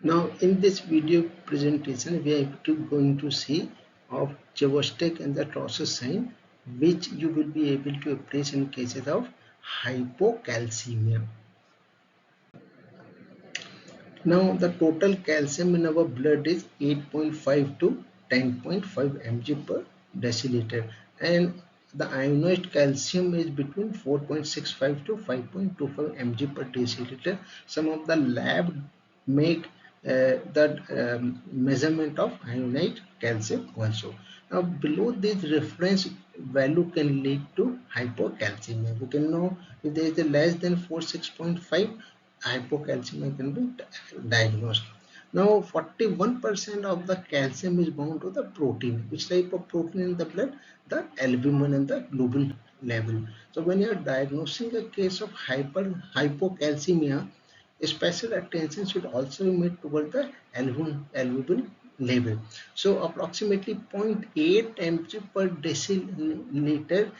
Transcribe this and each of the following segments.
Now in this video presentation we are going to see of Chvostek and the Trousseau sign, which you will be able to appraise in cases of hypocalcemia. Now the total calcium in our blood is 8.5 to 10.5 mg per deciliter, and the ionized calcium is between 4.65 to 5.25 mg per deciliter. Some of the lab make the measurement of ionized calcium also. Now below this reference value can lead to hypocalcemia. We can know if there is a less than 46.5, hypocalcemia can be diagnosed. Now 41% of the calcium is bound to the protein. Which type of protein in the blood? The albumin and the globin level. So when you are diagnosing a case of hypocalcemia, special attention should also be made toward the albumin level. So approximately 0.8 mg per deciliter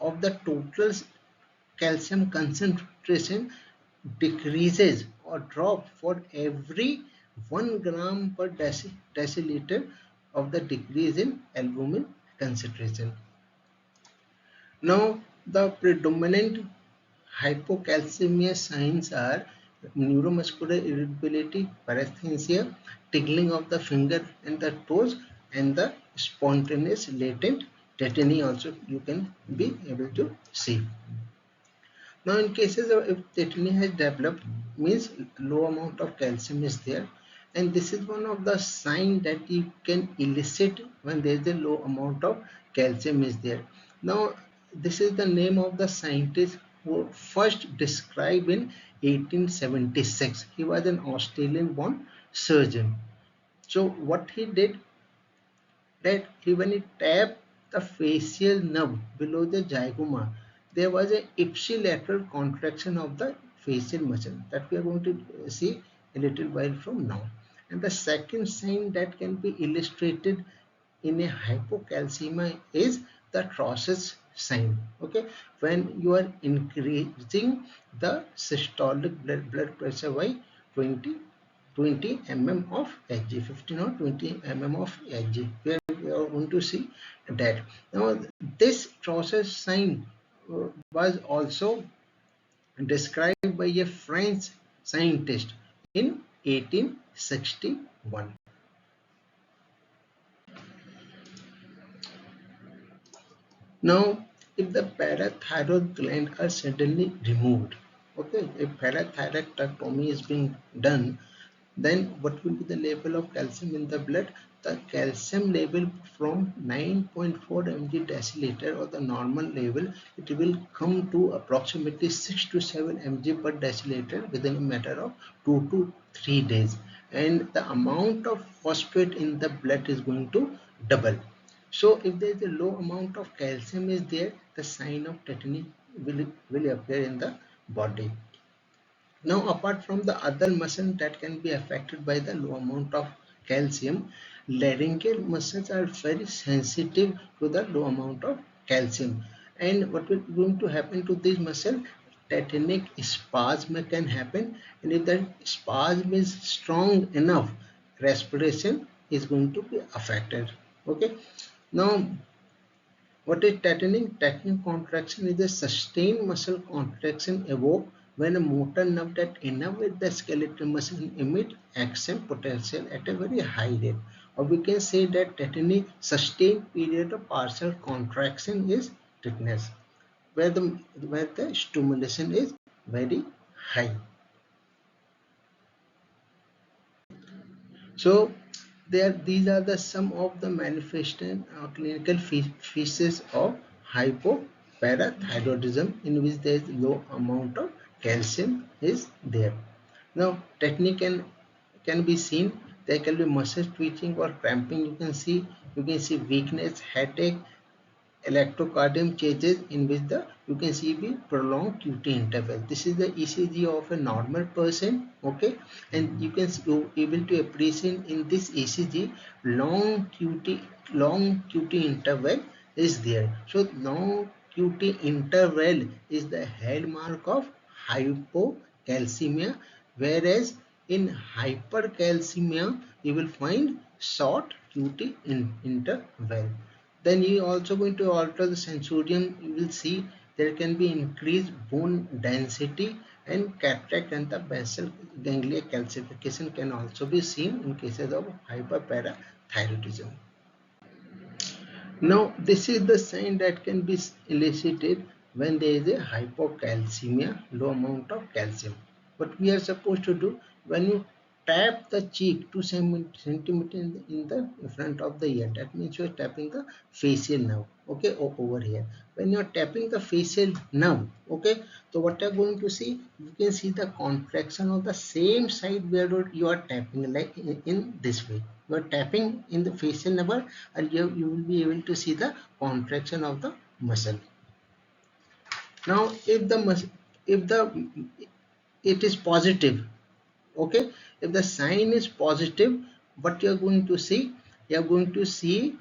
of the total calcium concentration decreases or drop for every 1 gram per deciliter of the decrease in albumin concentration. Now the predominant hypocalcemia signs are neuromuscular irritability, paresthesia, tingling of the finger and the toes, and the spontaneous latent tetany also you can be able to see. Now in cases of if tetany has developed, means low amount of calcium is there, and this is one of the signs that you can elicit when there is a low amount of calcium is there. Now this is the name of the scientist who first described in 1876. He was an Australian born surgeon. So what he did, that when he tapped the facial nerve below the zygoma, there was a ipsilateral contraction of the facial muscle that we are going to see a little while from now. And the second sign that can be illustrated in a hypocalcemia is the Trousseau sign. Okay, when you are increasing the systolic blood pressure by 20 mm of Hg, 15 or 20 mm of Hg. We are going to see that. Now this Trousseau sign was also described by a French scientist in 1861. Now if the parathyroid gland are suddenly removed, okay, if parathyroidectomy is being done, then what will be the level of calcium in the blood? The calcium level from 9.4 mg deciliter or the normal level, it will come to approximately 6 to 7 mg per deciliter within a matter of 2 to 3 days, and the amount of phosphate in the blood is going to double. So if there is a low amount of calcium is there, the sign of tetany will appear in the body. Now apart from the other muscle that can be affected by the low amount of calcium, laryngeal muscles are very sensitive to the low amount of calcium. And what will going to happen to this muscle? Tetanic spasm can happen, and if the spasm is strong enough, respiration is going to be affected. Okay. Now what is tetany? Tetanic contraction is a sustained muscle contraction evoked when a motor nerve that innervates the skeletal muscle emit action potential at a very high rate. Or we can say that tetany sustained period of partial contraction is tetanus, where the stimulation is very high. So these are the some of the manifestation clinical features of hypoparathyroidism, in which there is low amount of calcium is there. Now technique can be seen. There can be muscle twitching or cramping. You can see weakness, headache, electrocardiogram changes, in which the you can see the prolonged QT interval. This is the ECG of a normal person. Okay, and you can able to appreciate in this ECG long QT interval is there. So long QT interval is the hallmark of hypocalcemia, whereas in hypercalcemia you will find short QT interval. Then you also going to alter the sensorium. You will see there can be increased bone density and cataract, and the basal ganglia calcification can also be seen in cases of hyperparathyroidism. Now, this is the sign that can be elicited when there is a hypocalcemia, low amount of calcium. What we are supposed to do when you tap the cheek 2 centimeters in the front of the ear, that means you are tapping the facial nerve, okay, over here. When you are tapping the facial nerve, okay, so what you are going to see, you can see the contraction of the same side where you are tapping, like in this way. You are tapping in the facial nerve, and you will be able to see the contraction of the muscle. Now, if the it is positive, okay, if the sign is positive, what you are going to see, you are going to see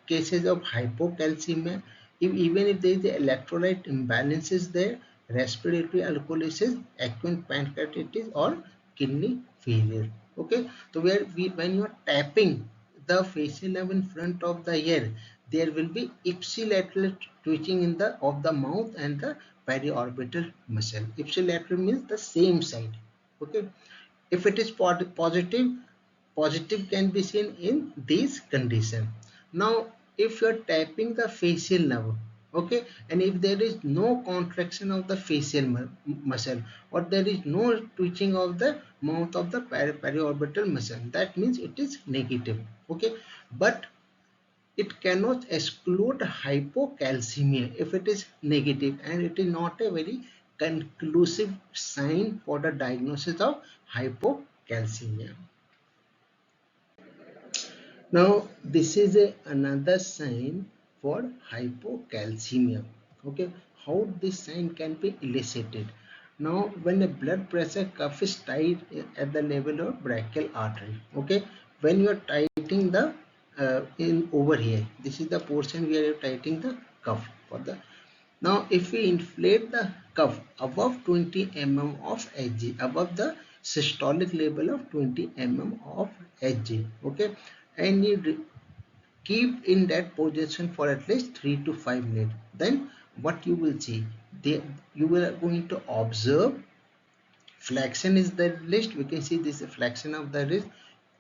cases of hypocalcemia. Even if there is the electrolyte imbalances there, respiratory alkalosis, acute pancreatitis, or kidney failure. Okay, so when you are tapping the facial nerve in front of the ear, there will be ipsilateral twitching in the of the mouth and the periorbital muscle. Ipsilateral means the same side. Okay, if it is positive, positive can be seen in these conditions. Now, if you are tapping the facial nerve, okay, and if there is no contraction of the facial muscle, or there is no twitching of the mouth of the periorbital muscle, that means it is negative. Okay, but it cannot exclude hypocalcemia if it is negative, and it is not a very conclusive sign for the diagnosis of hypocalcemia. Now, this is another sign for hypocalcemia. Okay, how this sign can be elicited? Now, when the blood pressure cuff is tight at the level of brachial artery, okay, when you are tightening the in over here, this is the portion where you are tightening the cuff for the. Now, if we inflate the cuff above 20 mm of Hg, above the systolic level of 20 mm of Hg, okay, and you keep in that position for at least 3 to 5 minutes, then what you will see, you will going to observe flexion is the wrist. We can see this flexion of the wrist.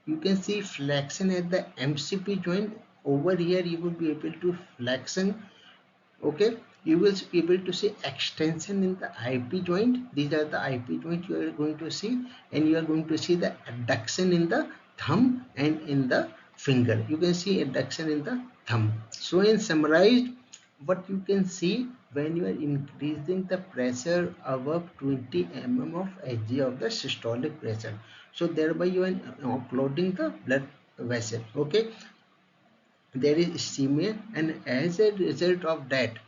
You can see flexion at the MCP joint. Over here you will be able to flexion, okay. You will be able to see extension in the IP joint. These are the IP joint you are going to see, and you are going to see the adduction in the thumb and in the finger. You can see adduction in the thumb. So in summarized, what you can see, when you are increasing the pressure above 20 mm of Hg of the systolic pressure, so thereby you are offloading the blood vessel, okay, there is ischemia, and as a result of that,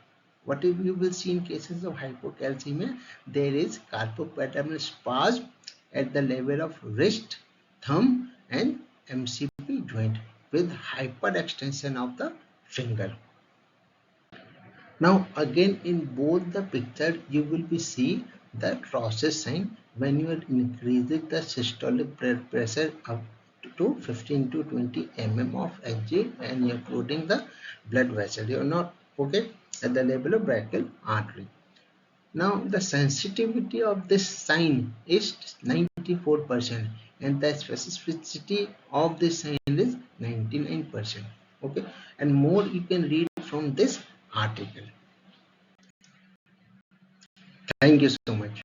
what you will see in cases of hypocalcemia, there is carpopaternal spasm at the level of wrist, thumb, and MCP joint with hyperextension of the finger. Now again, in both the picture you will be see the Trousseau sign when you are increasing the systolic blood pressure up to 15 to 20 mm of Hg, and you are flooding the blood vessel. You are not okay at the level of brachial artery. Now the sensitivity of this sign is 94%, and the specificity of this sign is 99%. Okay, and more you can read from this article. Thank you so much.